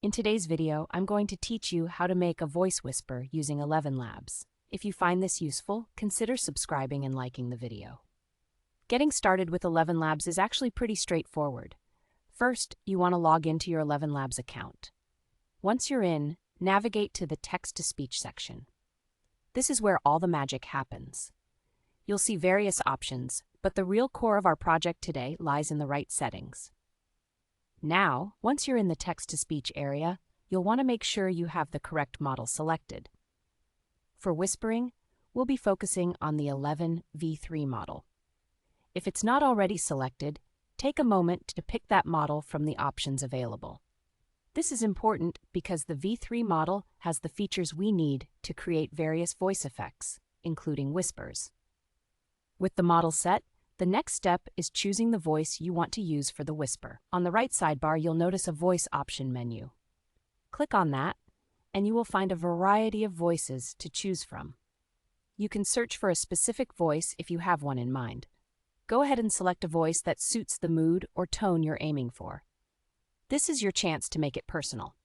In today's video, I'm going to teach you how to make a voice whisper using ElevenLabs. If you find this useful, consider subscribing and liking the video. Getting started with ElevenLabs is actually pretty straightforward. First, you want to log into your ElevenLabs account. Once you're in, navigate to the text-to-speech section. This is where all the magic happens. You'll see various options, but the real core of our project today lies in the right settings. Now, once you're in the text-to-speech area, you'll want to make sure you have the correct model selected. For whispering, we'll be focusing on the 11v3 model. If it's not already selected, take a moment to pick that model from the options available. This is important because the V3 model has the features we need to create various voice effects, including whispers. With the model set, the next step is choosing the voice you want to use for the whisper. On the right sidebar, you'll notice a voice option menu. Click on that, and you will find a variety of voices to choose from. You can search for a specific voice if you have one in mind. Go ahead and select a voice that suits the mood or tone you're aiming for. This is your chance to make it personal.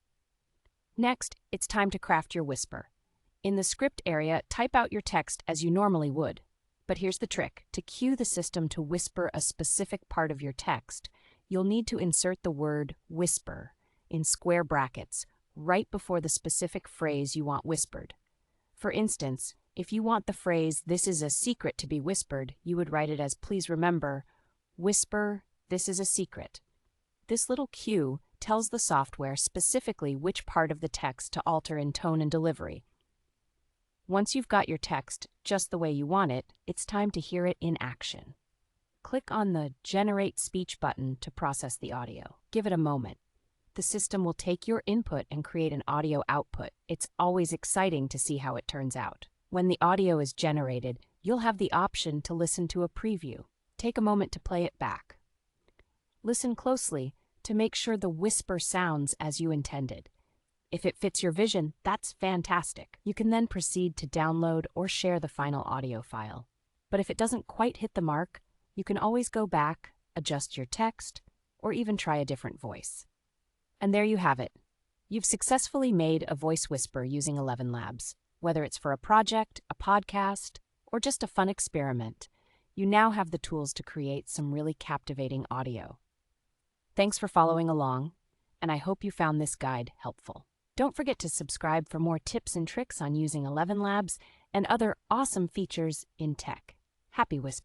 Next, it's time to craft your whisper. In the script area, type out your text as you normally would. But here's the trick. To cue the system to whisper a specific part of your text, you'll need to insert the word whisper in square brackets right before the specific phrase you want whispered. For instance, if you want the phrase, "This is a secret to be whispered," you would write it as, "Please remember, whisper, this is a secret." This little cue tells the software specifically which part of the text to alter in tone and delivery. Once you've got your text just the way you want it, it's time to hear it in action. Click on the Generate Speech button to process the audio. Give it a moment. The system will take your input and create an audio output. It's always exciting to see how it turns out. When the audio is generated, you'll have the option to listen to a preview. Take a moment to play it back. Listen closely to make sure the whisper sounds as you intended. If it fits your vision, that's fantastic. You can then proceed to download or share the final audio file. But if it doesn't quite hit the mark, you can always go back, adjust your text, or even try a different voice. And there you have it. You've successfully made a voice whisper using ElevenLabs. Whether it's for a project, a podcast, or just a fun experiment, you now have the tools to create some really captivating audio. Thanks for following along, and I hope you found this guide helpful. Don't forget to subscribe for more tips and tricks on using ElevenLabs and other awesome features in tech. Happy whispering!